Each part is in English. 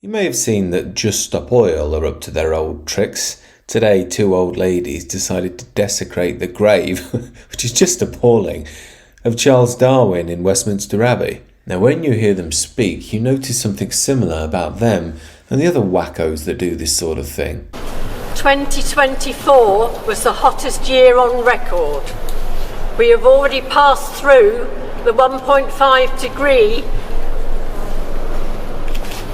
You may have seen that Just Stop Oil are up to their old tricks. Today, two old ladies decided to desecrate the grave, which is just appalling, of Charles Darwin in Westminster Abbey. Now, when you hear them speak, you notice something similar about them and the other wackos that do this sort of thing. 2024 was the hottest year on record. We have already passed through the 1.5 degree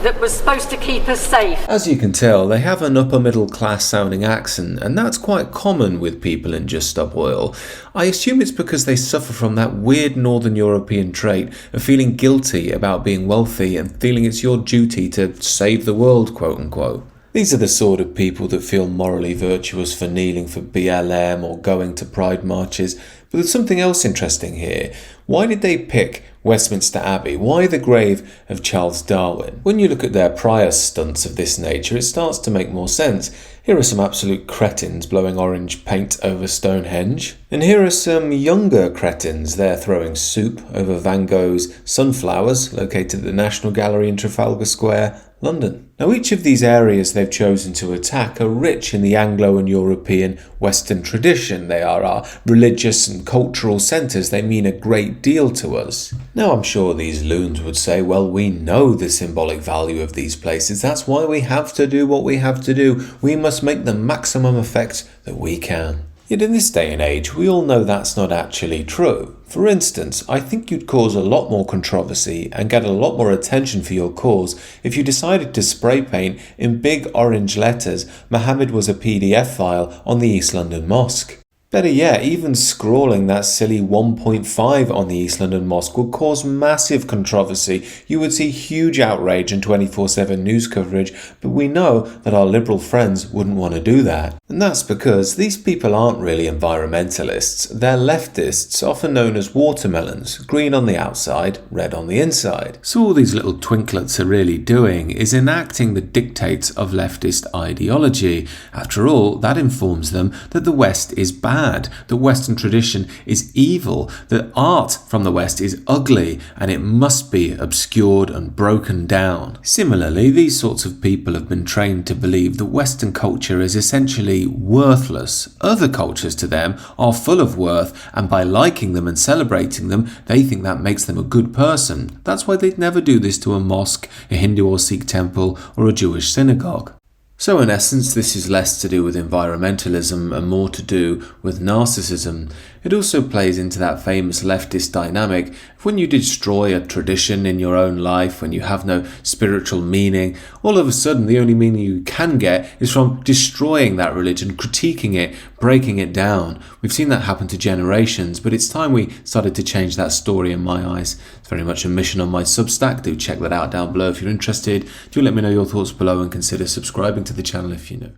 that was supposed to keep us safe. As you can tell, they have an upper middle class sounding accent, and that's quite common with people in Just Stop Oil. I assume it's because they suffer from that weird Northern European trait of feeling guilty about being wealthy and feeling it's your duty to save the world, quote unquote. These are the sort of people that feel morally virtuous for kneeling for BLM or going to pride marches. But there's something else interesting here. Why did they pick Westminster Abbey? Why the grave of Charles Darwin? When you look at their prior stunts of this nature, it starts to make more sense. Here are some absolute cretins blowing orange paint over Stonehenge. And here are some younger cretins. They're throwing soup over Van Gogh's Sunflowers, located at the National Gallery in Trafalgar Square, London. Now, each of these areas they've chosen to attack are rich in the Anglo and European Western tradition. They are our religious and cultural centres. They mean a great deal to us. Now, I'm sure these loons would say, well, we know the symbolic value of these places. That's why we have to do what we have to do. We must make the maximum effect that we can. Yet in this day and age, we all know that's not actually true. For instance, I think you'd cause a lot more controversy and get a lot more attention for your cause if you decided to spray paint in big orange letters "Muhammad was a PDF file" on the East London Mosque. Better yet, even scrawling that silly 1.5 on the East London Mosque would cause massive controversy. You would see huge outrage and 24/7 news coverage, but we know that our liberal friends wouldn't want to do that. And that's because these people aren't really environmentalists. They're leftists, often known as watermelons, green on the outside, red on the inside. So all these little twinklets are really doing is enacting the dictates of leftist ideology. After all, that informs them that the West is bad, that Western tradition is evil, that art from the West is ugly and it must be obscured and broken down. Similarly, these sorts of people have been trained to believe that Western culture is essentially worthless. Other cultures to them are full of worth, and by liking them and celebrating them, they think that makes them a good person. That's why they'd never do this to a mosque, a Hindu or Sikh temple, or a Jewish synagogue. So in essence, this is less to do with environmentalism and more to do with narcissism. It also plays into that famous leftist dynamic of when you destroy a tradition in your own life, when you have no spiritual meaning, all of a sudden the only meaning you can get is from destroying that religion, critiquing it, breaking it down. We've seen that happen to generations, but it's time we started to change that story in my eyes. It's very much a mission on my Substack. Do check that out down below if you're interested. Do let me know your thoughts below and consider subscribing to the channel if you know.